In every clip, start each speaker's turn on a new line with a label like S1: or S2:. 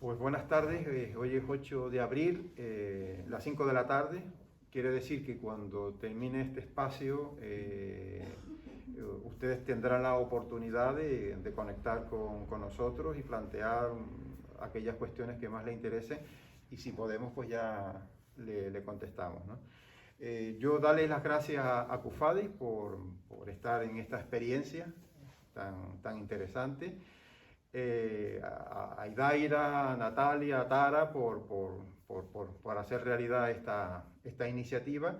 S1: Pues buenas tardes, hoy es 8 de abril, las 5 de la tarde. Quiere decir que cuando termine este espacio, ustedes tendrán la oportunidad de conectar con nosotros y plantear aquellas cuestiones que más les interesen, y si podemos, pues ya le contestamos, ¿no? Yo darles las gracias a CUFADI por estar en esta experiencia tan interesante. A Idaira, a Natalia, a Tara por hacer realidad esta iniciativa,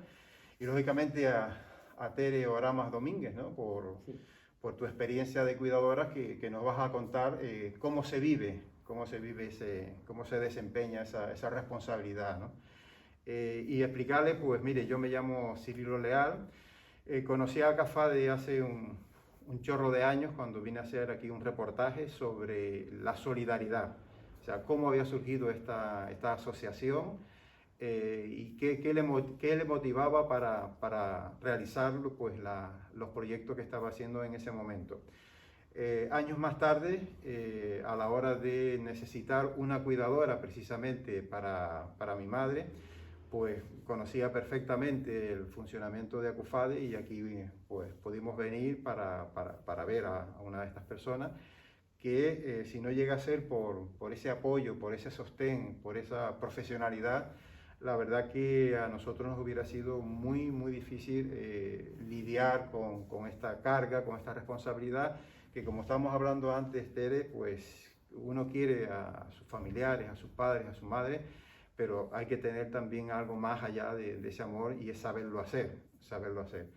S1: y lógicamente a Tere Oramas Domínguez, ¿no? por tu experiencia de cuidadora que nos vas a contar cómo se vive cómo se desempeña esa responsabilidad, ¿no? Y explicarle, pues mire, yo me llamo Cirilo Leal, conocí a CAFADE hace un chorro de años cuando vine a hacer aquí un reportaje sobre la solidaridad, o sea, cómo había surgido esta asociación y qué le motivaba para realizar pues, los proyectos que estaba haciendo en ese momento. Años más tarde, a la hora de necesitar una cuidadora precisamente para mi madre, pues conocía perfectamente el funcionamiento de ACUFADE, y aquí pues pudimos venir para ver a una de estas personas que si no llega a ser por ese apoyo, por ese sostén, por esa profesionalidad, la verdad que a nosotros nos hubiera sido muy difícil lidiar con esta carga, con esta responsabilidad, que como estábamos hablando antes, Tere, pues uno quiere a sus familiares, a sus padres, a su madre, pero hay que tener también algo más allá de ese amor, y es saberlo hacer, saberlo hacer.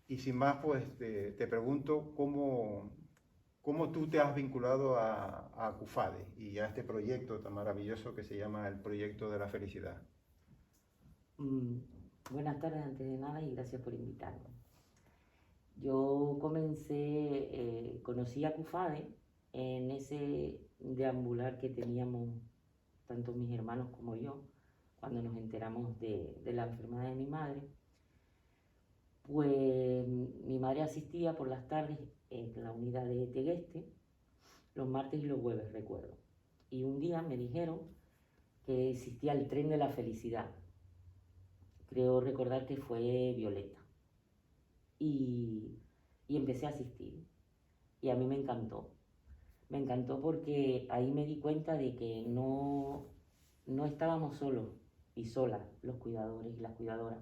S1: Y sin más, pues te pregunto cómo tú te has vinculado a CUFADE y a este proyecto tan maravilloso que se llama el Proyecto de la Felicidad.
S2: Buenas tardes antes de nada y gracias por invitarme. Yo conocí a CUFADE en ese deambular que teníamos tanto mis hermanos como yo, cuando nos enteramos de la enfermedad de mi madre. Pues mi madre asistía por las tardes en la unidad de Tegueste, los martes y los jueves, recuerdo. Y un día me dijeron que existía el tren de la felicidad. Creo recordar que fue Violeta. Y empecé a asistir. Y a mí me encantó. Me encantó porque ahí me di cuenta de que no estábamos solos y solas los cuidadores y las cuidadoras.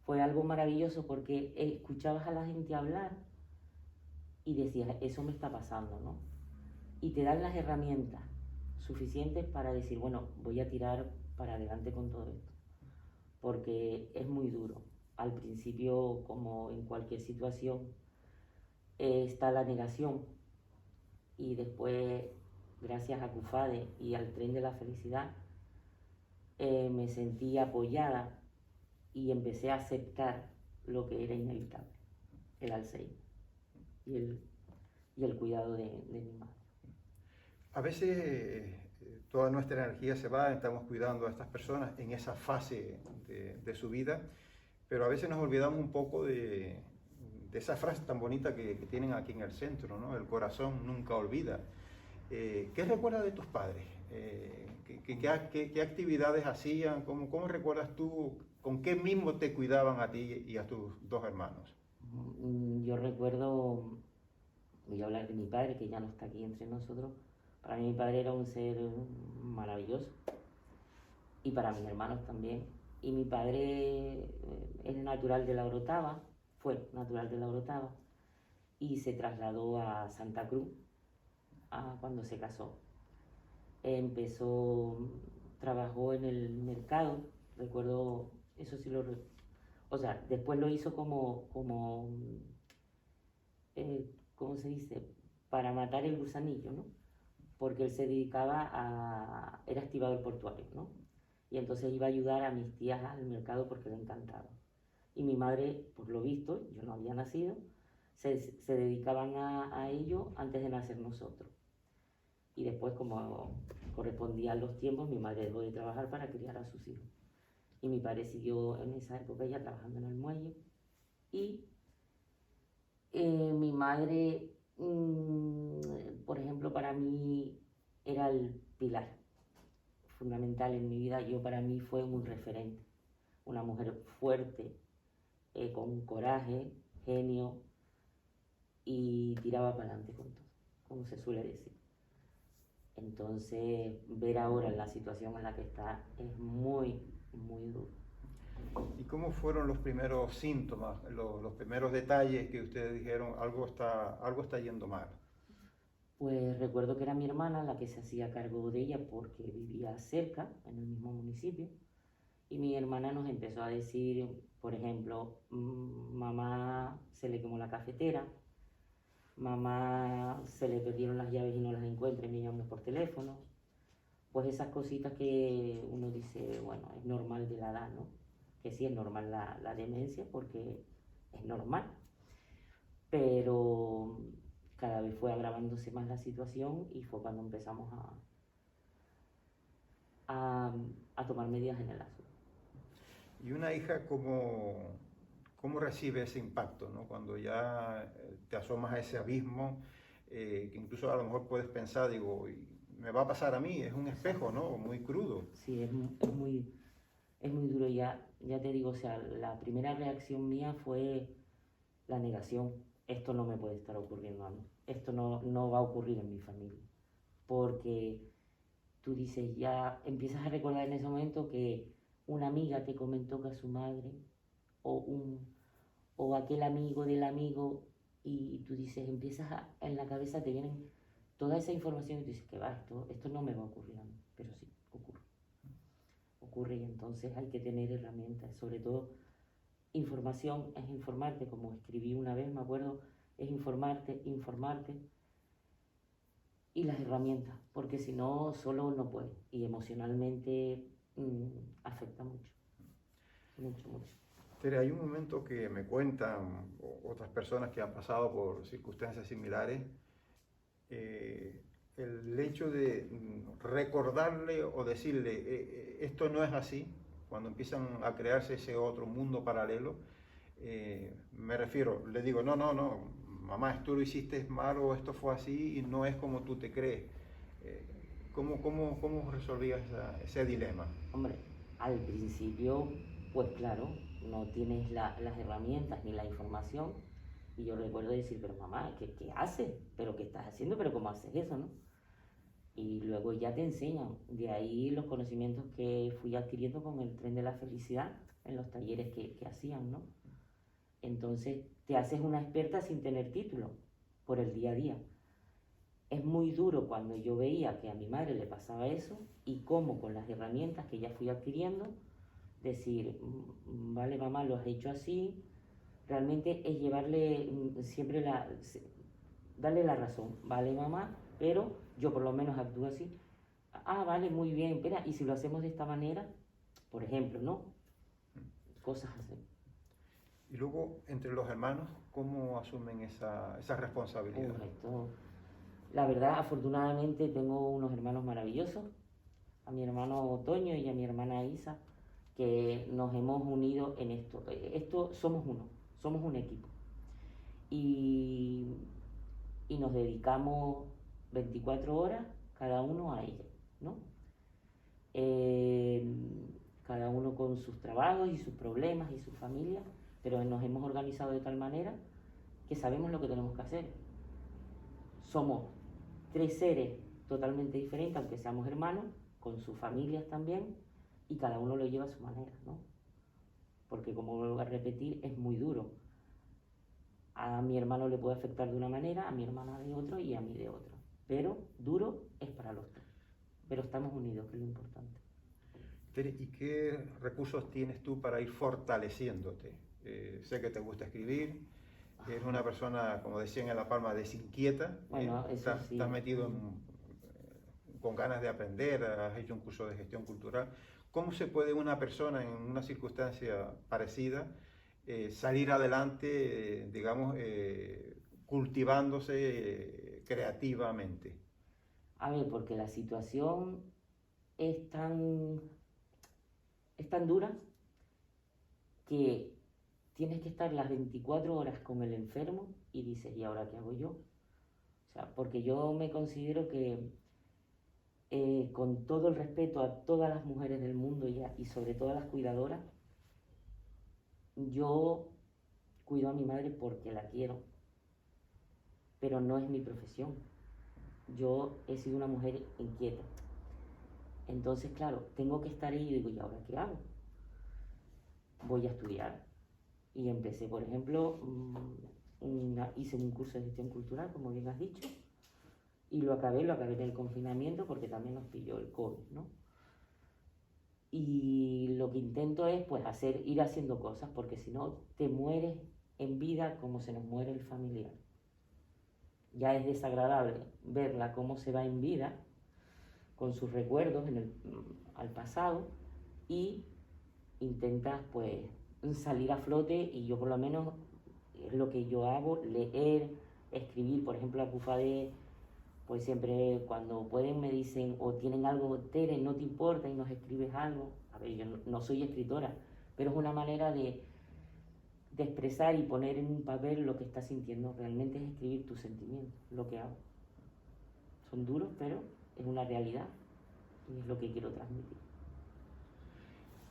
S2: Fue algo maravilloso porque escuchabas a la gente hablar y decías, eso me está pasando, ¿no? Y te dan las herramientas suficientes para decir, bueno, voy a tirar para adelante con todo esto. Porque es muy duro. Al principio, como en cualquier situación, está la negación. Y después, gracias a CUFADE y al tren de la felicidad, me sentí apoyada y empecé a aceptar lo que era inevitable, el Alzheimer y el cuidado de mi madre.
S1: A veces toda nuestra energía se va, estamos cuidando a estas personas en esa fase de su vida, pero a veces nos olvidamos un poco de esa frase tan bonita que tienen aquí en el centro, ¿no? El corazón nunca olvida. ¿Qué recuerdas de tus padres? ¿Qué actividades hacían? ¿Cómo recuerdas tú? ¿Con qué mismo te cuidaban a ti y a tus dos hermanos?
S2: Yo recuerdo, voy a hablar de mi padre, que ya no está aquí entre nosotros. Para mí mi padre era un ser maravilloso, y para mis hermanos también. Y mi padre es natural de La Orotava, fue natural de La Orotava, y se trasladó a Santa Cruz cuando se casó. Trabajó en el mercado, recuerdo, eso sí o sea, después lo hizo ¿cómo se dice? Para matar el gusanillo, ¿no? Porque él se dedicaba era estibador portuario, ¿no? Y entonces iba a ayudar a mis tías al mercado porque le encantaba. Y mi madre, por lo visto, yo no había nacido, se dedicaban a ello antes de nacer nosotros. Y después, como correspondían los tiempos, mi madre dejó de trabajar para criar a sus hijos. Y mi padre siguió en esa época ya trabajando en el muelle. Y mi madre, por ejemplo, para mí era el pilar. fundamental en mi vida. Yo para mí fue un referente, una mujer fuerte, con coraje, genio y tiraba para adelante con todo, como se suele decir. Entonces, ver ahora la situación en la que está es muy, muy duro.
S1: ¿Y cómo fueron los primeros síntomas, los primeros detalles que ustedes dijeron, algo está yendo mal?
S2: Pues recuerdo que era mi hermana la que se hacía cargo de ella porque vivía cerca, en el mismo municipio, y mi hermana nos empezó a decir, por ejemplo, mamá se le quemó la cafetera, mamá se le perdieron las llaves y no las encuentra y me llama por teléfono. Pues esas cositas que uno dice, bueno, es normal de la edad, ¿no? Que sí es normal la demencia porque es normal, pero cada vez fue agravándose más la situación y fue cuando empezamos a tomar medidas en el asunto.
S1: ¿Y una hija cómo recibe ese impacto, ¿no? Cuando ya te asomas a ese abismo, que incluso a lo mejor puedes pensar, digo, me va a pasar a mí, es un espejo, ¿no? Muy crudo.
S2: Sí, es muy duro ya te digo, o sea, la primera reacción mía fue la negación. Esto no me puede estar ocurriendo a mí, esto no va a ocurrir en mi familia, porque tú dices, ya empiezas a recordar en ese momento que una amiga te comentó que a su madre, o, o aquel amigo del amigo, y tú dices, en la cabeza te vienen toda esa información y tú dices, que va, esto no me va a ocurrir a mí, pero sí, ocurre y entonces hay que tener herramientas, sobre todo información es informarte, como escribí una vez, me acuerdo, es informarte, y las herramientas, porque si no, solo no puedes. Y emocionalmente afecta mucho, mucho, mucho.
S1: Tere, hay un momento que me cuentan otras personas que han pasado por circunstancias similares, el hecho de recordarle o decirle, esto no es así, cuando empiezan a crearse ese otro mundo paralelo, me refiero, le digo, no, mamá, esto lo hiciste mal o esto fue así y no es como tú te crees. ¿Cómo resolvías ese dilema?
S2: Hombre, al principio, pues claro, no tienes las herramientas ni la información. Y yo recuerdo decir, pero mamá, ¿qué haces? ¿Pero qué estás haciendo? ¿Pero cómo haces eso, no? Y luego ya te enseñan. De ahí los conocimientos que fui adquiriendo con el tren de la felicidad en los talleres que hacían, ¿no? Entonces te haces una experta sin tener título por el día a día. Es muy duro cuando yo veía que a mi madre le pasaba eso y cómo con las herramientas que ya fui adquiriendo, decir, vale mamá, lo has hecho así, realmente es llevarle siempre darle la razón, vale mamá, pero yo por lo menos actúo así, vale, muy bien, espera, y si lo hacemos de esta manera, por ejemplo, ¿no? Cosas así.
S1: Y luego, entre los hermanos, ¿cómo asumen esa responsabilidad?
S2: La verdad, afortunadamente tengo unos hermanos maravillosos, a mi hermano Toño y a mi hermana Isa, que nos hemos unido en esto. Esto somos uno, somos un equipo. Y nos dedicamos 24 horas cada uno a ella, ¿no? Cada uno con sus trabajos y sus problemas y sus familias, pero nos hemos organizado de tal manera que sabemos lo que tenemos que hacer. Somos 3 seres totalmente diferentes, aunque seamos hermanos, con sus familias también, y cada uno lo lleva a su manera, ¿no? Porque, como vuelvo a repetir, es muy duro. A mi hermano le puede afectar de una manera, a mi hermana de otra y a mí de otra. Pero duro es para los tres. Pero estamos unidos, que es lo importante.
S1: Tere, ¿y qué recursos tienes tú para ir fortaleciéndote? Sé que te gusta escribir, eres una persona, como decían en La Palma, desinquieta.
S2: Bueno, eso sí.
S1: Estás metido con ganas de aprender, has hecho un curso de gestión cultural. ¿Cómo se puede una persona en una circunstancia parecida salir adelante, digamos, cultivándose creativamente?
S2: A ver, porque la situación es tan dura que tienes que estar las 24 horas con el enfermo y dices, ¿y ahora qué hago yo? O sea, porque yo me considero que con todo el respeto a todas las mujeres del mundo y sobre todo a las cuidadoras, yo cuido a mi madre porque la quiero, pero no es mi profesión. Yo he sido una mujer inquieta. Entonces, claro, tengo que estar ahí y digo, ¿y ahora qué hago? Voy a estudiar. Y empecé, por ejemplo, hice un curso de gestión cultural, como bien has dicho, y lo acabé en el confinamiento porque también nos pilló el COVID, ¿no? Y lo que intento es pues ir haciendo cosas, porque si no te mueres en vida como se nos muere el familiar. Ya es desagradable verla cómo se va en vida, con sus recuerdos al pasado, y intentas pues salir a flote, y yo por lo menos es lo que yo hago, leer, escribir. Por ejemplo, a Cufade, pues siempre cuando pueden me dicen, o tienen algo, Tere, no te importa y nos escribes algo. A ver, yo no soy escritora, pero es una manera de expresar y poner en un papel lo que estás sintiendo. Realmente es escribir tus sentimientos, lo que hago. Son duros, pero es una realidad y es lo que quiero transmitir.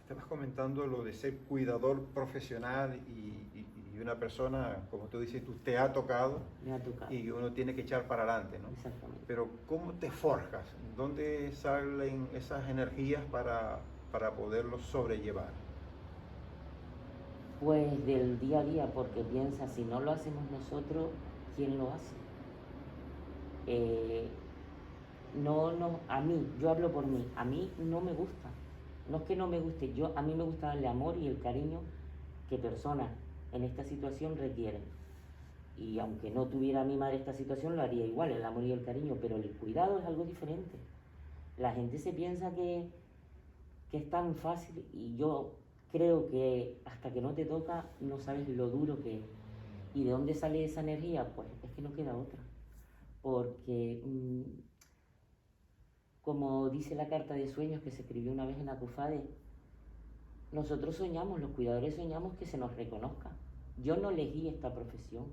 S1: Estabas comentando lo de ser cuidador profesional y una persona, como tú dices, tú te ha tocado,
S2: Me ha tocado.
S1: y uno tiene que echar para adelante, ¿no?
S2: Exactamente.
S1: Pero ¿cómo te forjas? ¿Dónde salen esas energías para poderlo sobrellevar?
S2: Pues del día a día, porque piensa, si no lo hacemos nosotros, ¿quién lo hace? A mí, yo hablo por mí, a mí no me gusta. No es que no me guste, a mí me gusta darle amor y el cariño que personas en esta situación requieren. Y aunque no tuviera mi madre esta situación, lo haría igual, el amor y el cariño, pero el cuidado es algo diferente. La gente se piensa que es tan fácil, y yo creo que hasta que no te toca no sabes lo duro que es. ¿Y de dónde sale esa energía? Pues es que no queda otra. Porque como dice la carta de sueños que se escribió una vez en la Cufade, nosotros soñamos, los cuidadores soñamos que se nos reconozca. Yo no elegí esta profesión,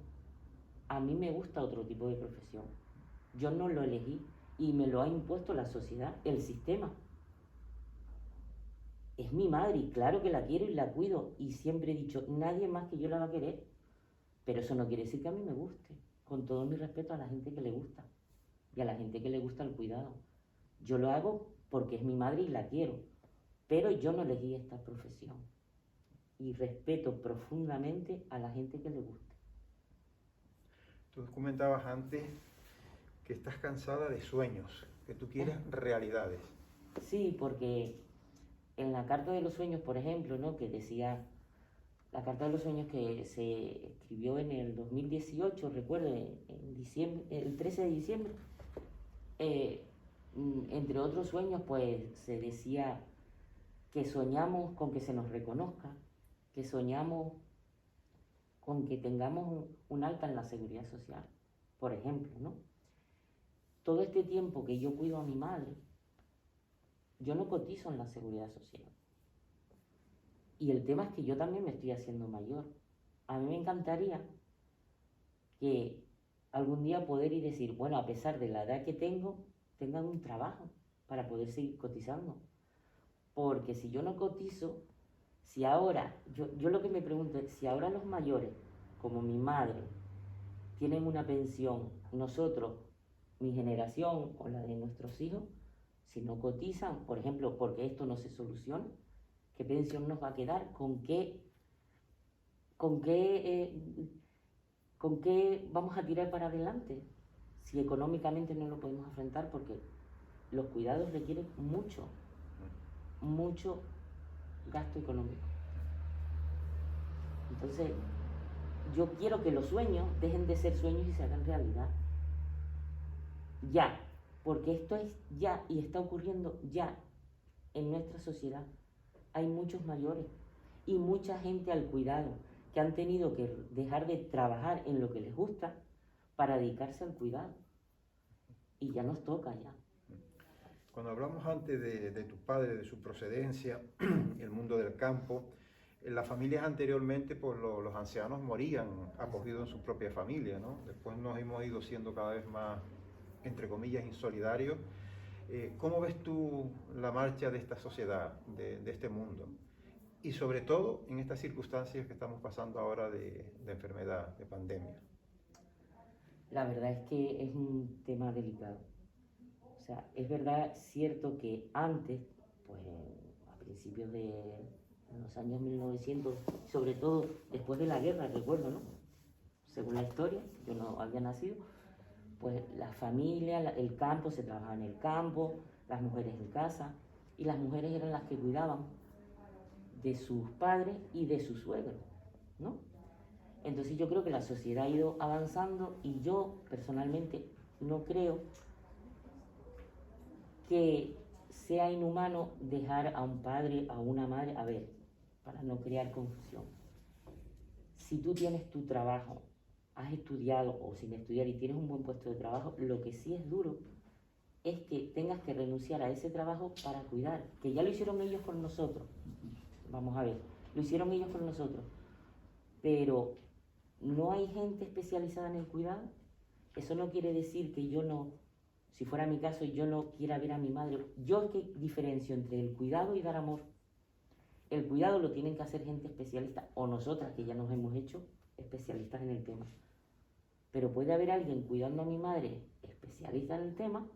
S2: a mí me gusta otro tipo de profesión. Yo no lo elegí y me lo ha impuesto la sociedad, el sistema. Es mi madre y claro que la quiero y la cuido, y siempre he dicho, nadie más que yo la va a querer, pero eso no quiere decir que a mí me guste, con todo mi respeto a la gente que le gusta y a la gente que le gusta el cuidado. Yo lo hago porque es mi madre y la quiero, pero yo no elegí esta profesión y respeto profundamente a la gente que le guste.
S1: Tú comentabas antes que estás cansada de sueños, que tú quieres realidades.
S2: Sí, porque en la Carta de los Sueños, por ejemplo, ¿no?, que decía, la Carta de los Sueños que se escribió en el 2018, recuerdo, en diciembre, el 13 de diciembre, entre otros sueños, pues se decía que soñamos con que se nos reconozca, que soñamos con que tengamos un alta en la seguridad social, por ejemplo, ¿no? Todo este tiempo que yo cuido a mi madre, yo no cotizo en la seguridad social. Y el tema es que yo también me estoy haciendo mayor. A mí me encantaría que algún día poder ir y decir, bueno, a pesar de la edad que tengo, tengan un trabajo para poder seguir cotizando. Porque si yo no cotizo, si ahora, yo lo que me pregunto es, si ahora los mayores, como mi madre, tienen una pensión, nosotros, mi generación o la de nuestros hijos, si no cotizan, por ejemplo, porque esto no se soluciona, ¿qué pensión nos va a quedar? ¿Con qué vamos a tirar para adelante? Si económicamente no lo podemos afrontar, porque los cuidados requieren mucho gasto económico. Entonces, yo quiero que los sueños dejen de ser sueños y se hagan realidad. Ya, porque esto es ya y está ocurriendo ya en nuestra sociedad. Hay muchos mayores y mucha gente al cuidado que han tenido que dejar de trabajar en lo que les gusta para dedicarse al cuidado. Y ya nos toca ya.
S1: Cuando hablamos antes de tu padre, de su procedencia, el mundo del campo, en las familias anteriormente, pues los ancianos morían acogidos en su propia familia, ¿no? Después nos hemos ido siendo cada vez más, entre comillas, insolidarios, ¿Cómo ves tú la marcha de esta sociedad, de este mundo? Y sobre todo en estas circunstancias que estamos pasando ahora de enfermedad, de pandemia.
S2: La verdad es que es un tema delicado. O sea, es verdad, cierto que antes, pues a principios de los años 1900, sobre todo después de la guerra, recuerdo, ¿no? Según la historia, yo no había nacido, pues la familia, el campo, se trabajaba en el campo, las mujeres en casa, y las mujeres eran las que cuidaban de sus padres y de sus suegros, ¿no? Entonces yo creo que la sociedad ha ido avanzando y yo personalmente no creo que sea inhumano dejar a un padre, a una madre, a ver, para no crear confusión. Si tú tienes tu trabajo, has estudiado o sin estudiar y tienes un buen puesto de trabajo, lo que sí es duro es que tengas que renunciar a ese trabajo para cuidar, que ya lo hicieron ellos con nosotros. Vamos a ver, lo hicieron ellos con nosotros, pero no hay gente especializada en el cuidado. Eso no quiere decir que yo no, si fuera mi caso, yo no quiera ver a mi madre. Yo es que diferencio entre el cuidado y dar amor. El cuidado lo tienen que hacer gente especialista, o nosotras que ya nos hemos hecho especialistas en el tema. Pero puede haber alguien cuidando a mi madre especialista en el tema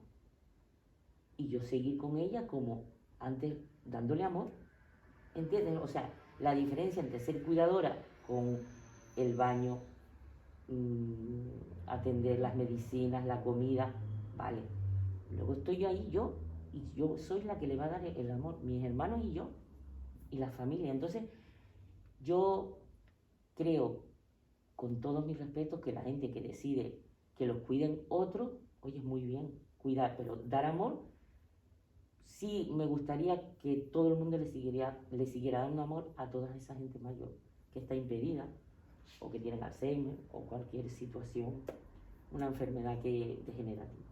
S2: y yo seguir con ella como antes dándole amor. ¿Entienden? O sea, la diferencia entre ser cuidadora con el baño, atender las medicinas, la comida, vale. Luego estoy yo ahí, y yo soy la que le va a dar el amor, mis hermanos y yo, y la familia. Entonces, yo creo, con todos mis respetos, que la gente que decide que los cuiden otros, oye, es muy bien, cuidar, pero dar amor, sí me gustaría que todo el mundo le siguiera dando amor a toda esa gente mayor que está impedida, o que tienen Alzheimer, o cualquier situación, una enfermedad degenerativa.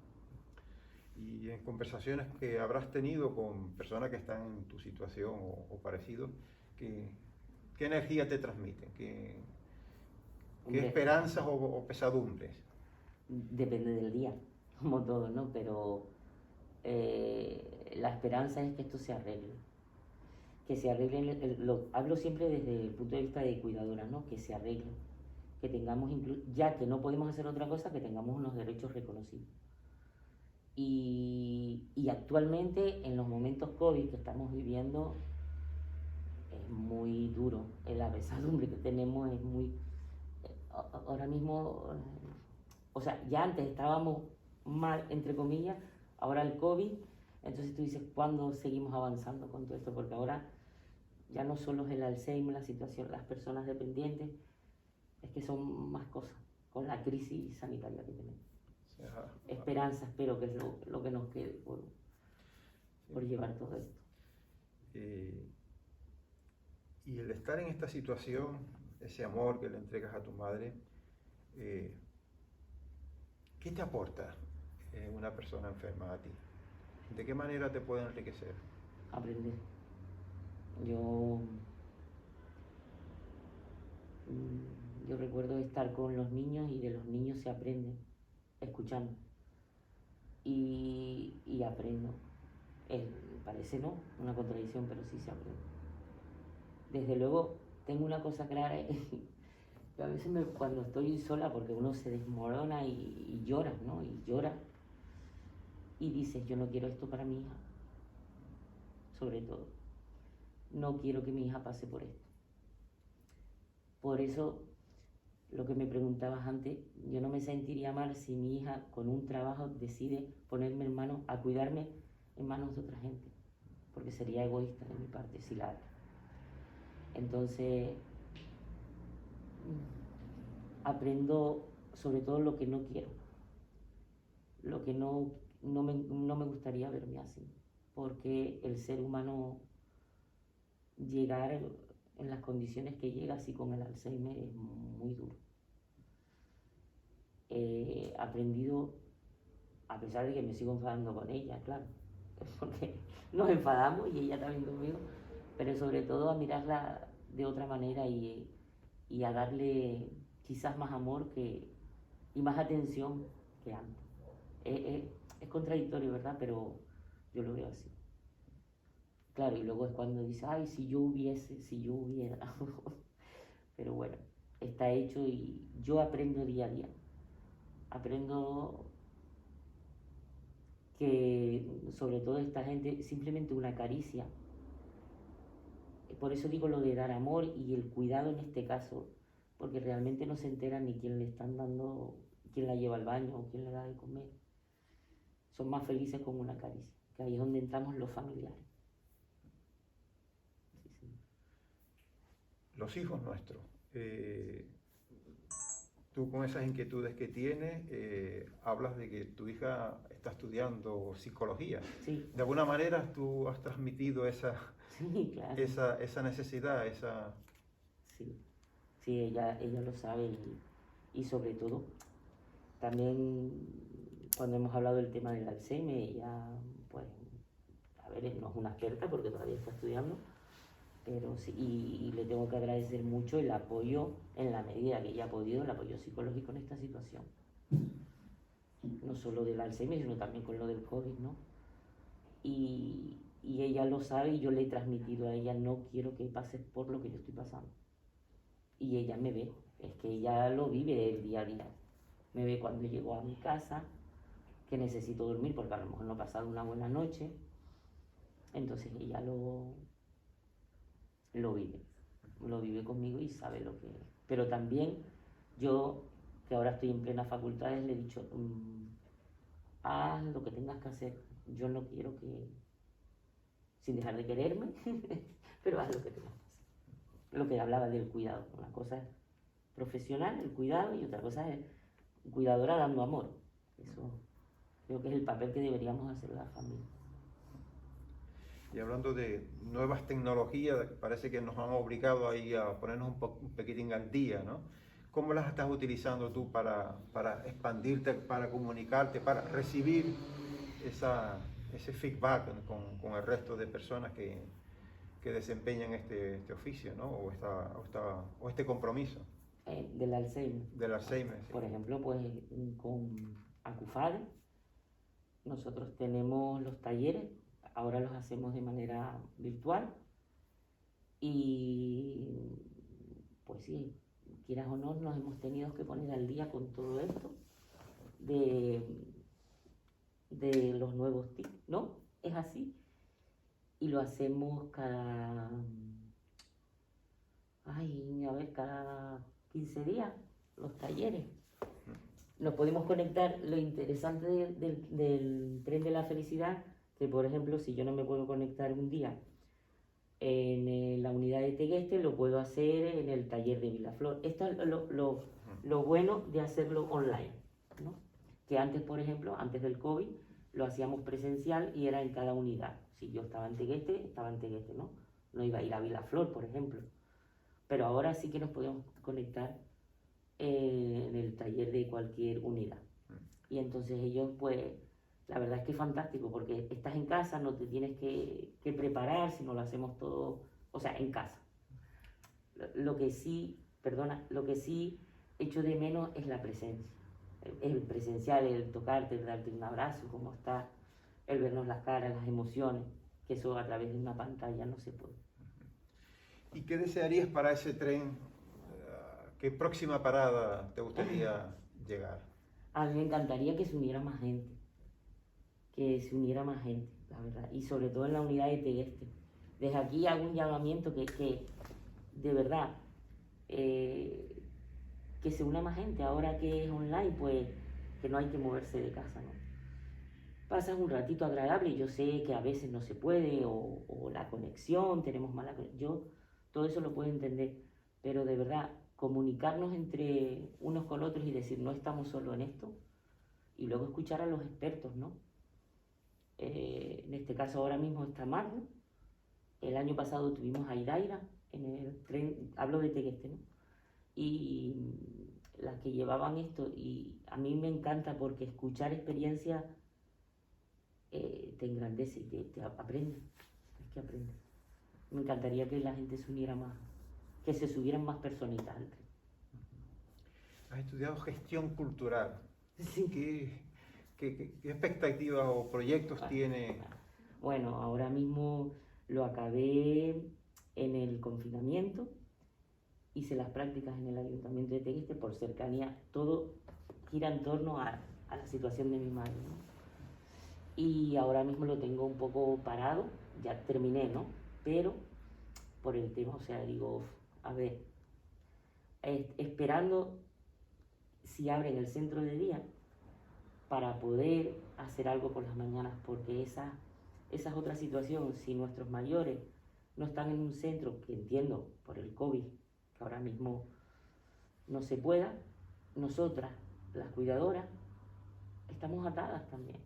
S1: Y en conversaciones que habrás tenido con personas que están en tu situación o parecido, ¿qué energía te transmiten? ¿Qué esperanzas o pesadumbres?
S2: Depende del día, como todo, ¿no? Pero la esperanza es que esto se arregle. Que se arregle, hablo siempre desde el punto de vista de cuidadora, ¿no? Que se arregle. Que tengamos, ya que no podemos hacer otra cosa, que tengamos unos derechos reconocidos. Y actualmente, en los momentos COVID que estamos viviendo, es muy duro. La pesadumbre que tenemos es muy... Ahora mismo, o sea, ya antes estábamos mal, entre comillas, ahora el COVID, entonces tú dices, ¿cuándo seguimos avanzando con todo esto? Porque ahora ya no solo es el Alzheimer, la situación, las personas dependientes, es que son más cosas, con la crisis sanitaria que tenemos. Esperanza, espero que es lo que nos quede por llevar todo esto.
S1: Y el estar en esta situación, ese amor que le entregas a tu madre, ¿qué te aporta una persona enferma a ti? ¿De qué manera te puede enriquecer?
S2: Aprender. Yo recuerdo estar con los niños y de los niños se aprende escuchando. Y aprendo. Parece no, una contradicción, pero sí se aprende. Desde luego, tengo una cosa clara, que a veces cuando estoy sola, porque uno se desmorona y llora, ¿no? Y llora. Y dices, yo no quiero esto para mi hija. Sobre todo. No quiero que mi hija pase por esto. Por eso, lo que me preguntabas antes, yo no me sentiría mal si mi hija con un trabajo decide ponerme en manos, a cuidarme en manos de otra gente, porque sería egoísta de mi parte si la hago. Entonces, aprendo sobre todo lo que no quiero, lo que no me gustaría verme así, porque el ser humano llegar en las condiciones que llega así con el Alzheimer es muy duro. He aprendido, a pesar de que me sigo enfadando con ella, claro, porque nos enfadamos y ella también conmigo, pero sobre todo a mirarla de otra manera y a darle quizás más amor y más atención que antes. Es contradictorio, ¿verdad? Pero Yo lo veo así. Claro, y luego es cuando dice, ay, si yo hubiese, si yo hubiera. Pero bueno, está hecho y yo aprendo día a día. Aprendo que, sobre todo esta gente, simplemente una caricia. Por eso digo lo de dar amor y el cuidado en este caso, porque realmente no se entera ni quién le están dando, quién la lleva al baño o quién le da de comer. Son más felices con una caricia, que ahí es donde entramos los familiares. Sí, sí.
S1: Los hijos nuestros. Tú con esas inquietudes que tienes, hablas de que tu hija está estudiando psicología.
S2: Sí.
S1: De alguna manera tú has transmitido esa,
S2: Sí, claro.
S1: esa necesidad, esa...
S2: Sí, sí, ella lo sabe y sobre todo también cuando hemos hablado del tema del Alzheimer, ella, pues, a ver, no es una experta porque todavía está estudiando, pero sí, y le tengo que agradecer mucho el apoyo en la medida que ella ha podido, el apoyo psicológico en esta situación. No solo del Alzheimer, sino también con lo del COVID, ¿no? Y ella lo sabe y yo le he transmitido a ella, no quiero que pases por lo que yo estoy pasando. Y ella me ve, es que ella lo vive el día a día. Me ve cuando llego a mi casa, que necesito dormir porque a lo mejor no he pasado una buena noche. Entonces ella lo vive conmigo y sabe lo que es. Pero también yo, que ahora estoy en plena facultades, le he dicho, haz lo que tengas que hacer. Yo no quiero que, sin dejar de quererme, pero haz lo que tengas que hacer. Lo que hablaba del cuidado. Una cosa es profesional, el cuidado, y otra cosa es cuidadora dando amor. Eso creo que es el papel que deberíamos hacer la familia.
S1: Y hablando de nuevas tecnologías, parece que nos han obligado ahí a ponernos un poquitín al día, ¿no? ¿Cómo las estás utilizando tú para expandirte, para comunicarte, para recibir ese feedback con el resto de personas que desempeñan este oficio, ¿no? O este compromiso?
S2: Del Alzheimer.
S1: Del Alzheimer, sí.
S2: Por ejemplo, pues con Acufade, nosotros tenemos los talleres, ahora los hacemos de manera virtual y pues sí, quieras o no, nos hemos tenido que poner al día con todo esto de los nuevos tips, ¿no? Es así. Y lo hacemos cada 15 días, los talleres. Nos podemos conectar. Lo interesante del tren de la felicidad, que por ejemplo, si yo no me puedo conectar un día en la unidad de Tegueste, lo puedo hacer en el taller de Vilaflor. Esto es lo bueno de hacerlo online, ¿no? Que antes, por ejemplo, antes del COVID, lo hacíamos presencial y era en cada unidad. Si yo estaba en Tegueste, ¿no? No iba a ir a Vilaflor, por ejemplo. Pero ahora sí que nos podemos conectar en el taller de cualquier unidad. Y entonces ellos, pues, la verdad es que es fantástico porque estás en casa, no te tienes que preparar, sino lo hacemos todo, o sea, en casa. Lo que sí echo de menos es la presencia. El presencial, el tocarte, el darte un abrazo, cómo estás, el vernos las caras, las emociones, que eso a través de una pantalla no se puede.
S1: ¿Y qué desearías para ese tren? ¿Qué próxima parada te gustaría llegar?
S2: A mí me encantaría que se uniera más gente, la verdad, y sobre todo en la unidad de Tegueste. Desde aquí hago un llamamiento que de verdad, que se una más gente. Ahora que es online, pues que no hay que moverse de casa, ¿no? Pasas un ratito agradable y yo sé que a veces no se puede o la conexión, tenemos mala conexión. Yo todo eso lo puedo entender, pero de verdad, comunicarnos entre unos con otros y decir no estamos solo en esto y luego escuchar a los expertos, ¿no? En este caso ahora mismo está Magno. El año pasado tuvimos a Iraira en el tren, hablo de Tegueste, ¿no? Y las que llevaban esto, y a mí me encanta porque escuchar experiencias te engrandece y te aprende, es que aprende. Me encantaría que la gente se uniera más, que se subieran más personitas al tren.
S1: Has estudiado gestión cultural.
S2: Sí.
S1: ¿Qué expectativas o proyectos tiene
S2: Bueno, ahora mismo lo acabé en el confinamiento, hice las prácticas en el Ayuntamiento de Tegueste por cercanía, todo gira en torno a la situación de mi madre, ¿no? Y ahora mismo lo tengo un poco parado, ya terminé, ¿no? Pero por el tema, o sea, digo, a ver, esperando si abren el centro de día para poder hacer algo por las mañanas, porque esa es otra situación. Si nuestros mayores no están en un centro, que entiendo por el COVID, que ahora mismo no se pueda, nosotras, las cuidadoras, estamos atadas también.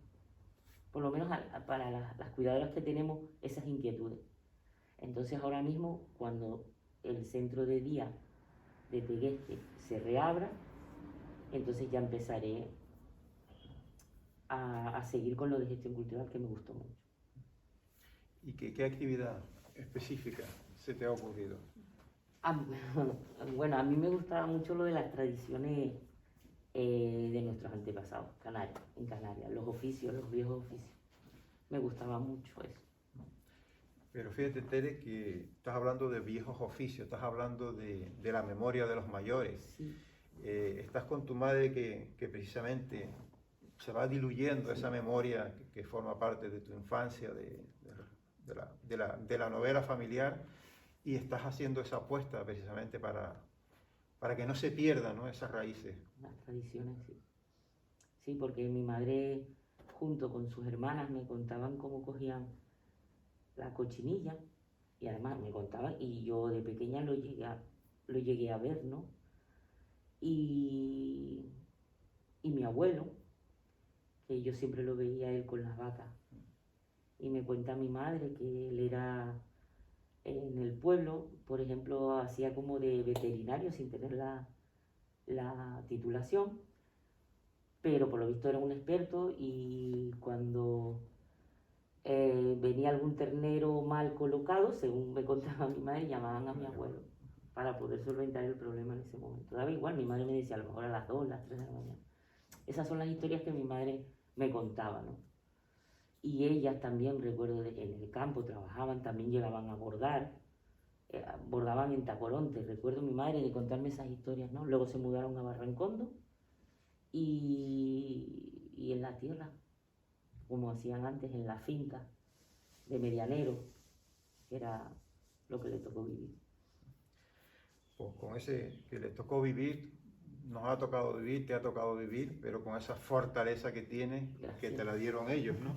S2: Por lo menos para las cuidadoras que tenemos esas inquietudes. Entonces ahora mismo, cuando el centro de día de Tegueste se reabra, entonces ya empezaré a seguir con lo de gestión cultural, que me gustó mucho.
S1: ¿Y qué actividad específica se te ha ocurrido?
S2: Bueno, a mí me gustaba mucho lo de las tradiciones de nuestros antepasados, en Canarias, los oficios, los viejos oficios. Me gustaba mucho eso.
S1: Pero fíjate, Tere, que estás hablando de viejos oficios, estás hablando de la memoria de los mayores.
S2: Sí.
S1: Estás con tu madre que precisamente se va diluyendo esa memoria que forma parte de tu infancia, de la novela familiar, y estás haciendo esa apuesta precisamente para que no se pierdan, ¿no?, esas raíces.
S2: Las tradiciones, sí. Sí, porque mi madre, junto con sus hermanas, me contaban cómo cogían la cochinilla, y además me contaban, y yo de pequeña lo llegué a ver, ¿no? Y mi abuelo, que yo siempre lo veía él con las vacas, y me cuenta mi madre que él era en el pueblo, por ejemplo, hacía como de veterinario sin tener la titulación, pero por lo visto era un experto, y cuando venía algún ternero mal colocado, según me contaba mi madre, llamaban a mi abuelo para poder solventar el problema en ese momento. Daba igual, mi madre me decía a lo mejor a las 2, las 3 de la mañana. Esas son las historias que mi madre me contaba, ¿no? Y ellas también, recuerdo, en el campo trabajaban, también llegaban a bordar, bordaban en Tacoronte. Recuerdo mi madre de contarme esas historias, ¿no? Luego se mudaron a Barrancondo y en la tierra, como hacían antes en la finca de Medianero, que era lo que le tocó vivir.
S1: Pues con ese que le tocó vivir, nos ha tocado vivir, te ha tocado vivir, pero con esa fortaleza que tienes, que te la dieron ellos, ¿no?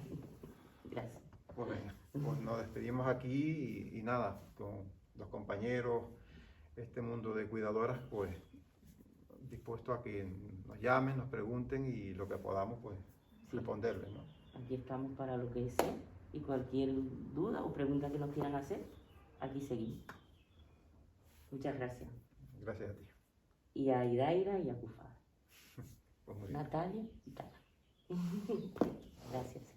S2: Gracias.
S1: Pues venga, pues nos despedimos aquí y nada, con los compañeros, este mundo de cuidadoras, pues dispuesto a que nos llamen, nos pregunten y lo que podamos, pues
S2: Sí.
S1: responderles, ¿no?
S2: Aquí estamos para lo que sea, y cualquier duda o pregunta que nos quieran hacer, aquí seguimos. Muchas gracias.
S1: Gracias a ti.
S2: Y a Idaira y a Cufada.
S1: Pues muy bien.
S2: Natalia y Tara. Gracias.